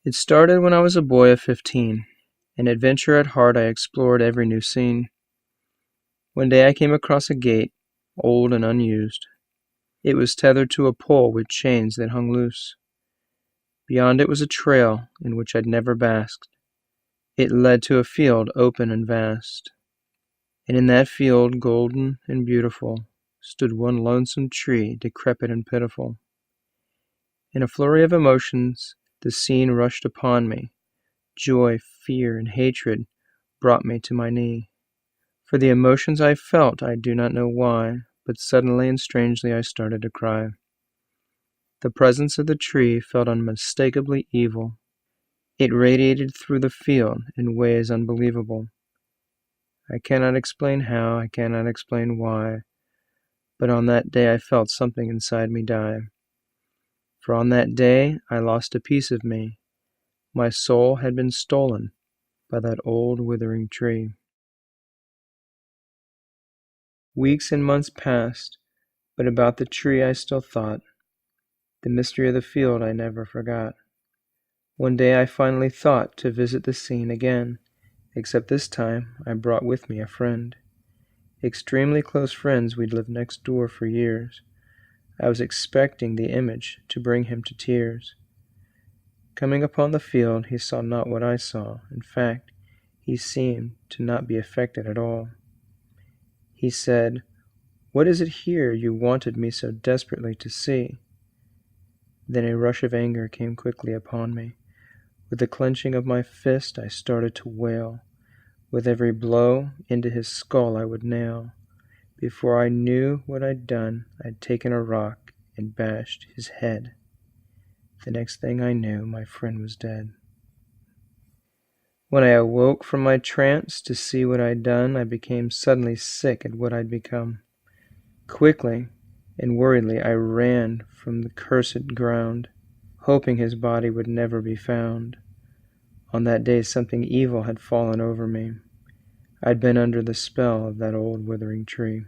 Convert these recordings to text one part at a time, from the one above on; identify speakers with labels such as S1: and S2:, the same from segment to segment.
S1: It started when I was a boy of 15. An adventure at heart, I explored every new scene. One day I came across a gate, old and unused. It was tethered to a pole with chains that hung loose. Beyond it was a trail in which I'd never basked. It led to a field open and vast. And in that field, golden and beautiful, stood one lonesome tree, decrepit and pitiful. In a flurry of emotions, the scene rushed upon me. Joy, fear, and hatred brought me to my knee. For the emotions I felt, I do not know why, but suddenly and strangely I started to cry. The presence of the tree felt unmistakably evil. It radiated through the field in ways unbelievable. I cannot explain how, I cannot explain why, but on that day I felt something inside me die. For on that day I lost a piece of me. My soul had been stolen by that old withering tree. Weeks and months passed, but about the tree I still thought. The mystery of the field I never forgot. One day I finally thought to visit the scene again, except this time I brought with me a friend. Extremely close friends, we'd lived next door for years. I was expecting the image to bring him to tears. Coming upon the field, he saw not what I saw. In fact, he seemed to not be affected at all. He said, "What is it here you wanted me so desperately to see?" Then a rush of anger came quickly upon me. With the clenching of my fist, I started to wail. With every blow into his skull I would nail. Before I knew what I'd done, I'd taken a rock and bashed his head. The next thing I knew, my friend was dead. When I awoke from my trance to see what I'd done, I became suddenly sick at what I'd become. Quickly and worriedly I ran from the cursed ground, hoping his body would never be found. On that day something evil had fallen over me. I'd been under the spell of that old withering tree.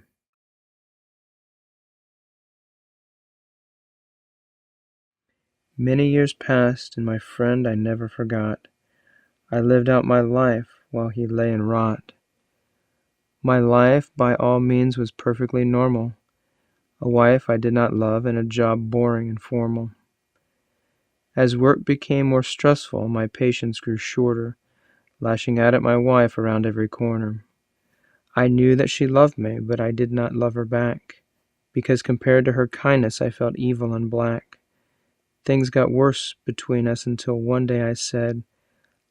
S1: Many years passed, and my friend I never forgot. I lived out my life while he lay and rot. My life by all means was perfectly normal. A wife I did not love and a job boring and formal. As work became more stressful, my patience grew shorter, lashing out at my wife around every corner. I knew that she loved me, but I did not love her back, because compared to her kindness I felt evil and black. Things got worse between us until one day I said,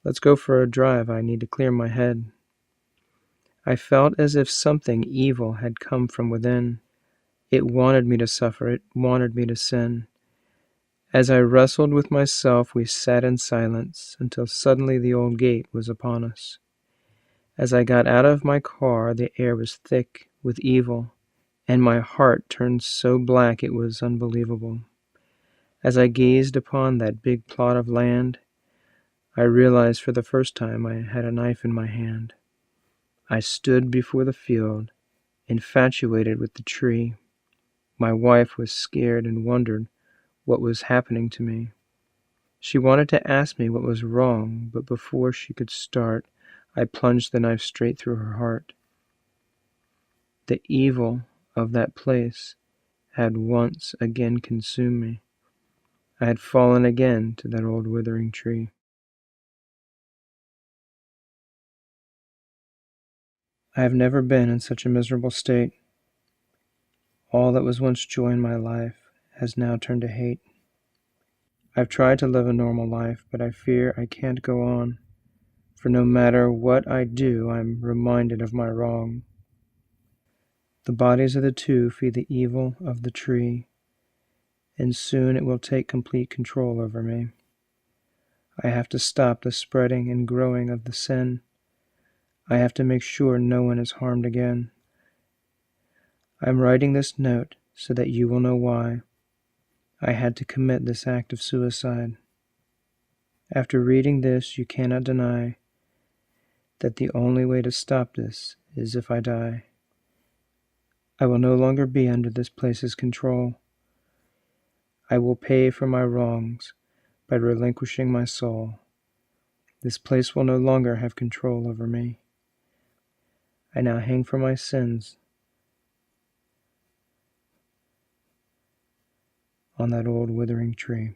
S1: "Let's go for a drive, I need to clear my head." I felt as if something evil had come from within. It wanted me to suffer, it wanted me to sin. As I wrestled with myself, we sat in silence until suddenly the old gate was upon us. As I got out of my car, the air was thick with evil, and my heart turned so black it was unbelievable. As I gazed upon that big plot of land, I realized for the first time I had a knife in my hand. I stood before the field, infatuated with the tree. My wife was scared and wondered what was happening to me. She wanted to ask me what was wrong, but before she could start, I plunged the knife straight through her heart. The evil of that place had once again consumed me. I had fallen again to that old withering tree. I have never been in such a miserable state. All that was once joy in my life has now turned to hate. I've tried to live a normal life, but I fear I can't go on, for no matter what I do, I'm reminded of my wrong. The bodies of the two feed the evil of the tree, and soon it will take complete control over me. I have to stop the spreading and growing of the sin. I have to make sure no one is harmed again. I'm writing this note so that you will know why I had to commit this act of suicide. After reading this, you cannot deny that the only way to stop this is if I die. I will no longer be under this place's control. I will pay for my wrongs, by relinquishing my soul. This place will no longer have control over me. I now hang for my sins on that old withering tree.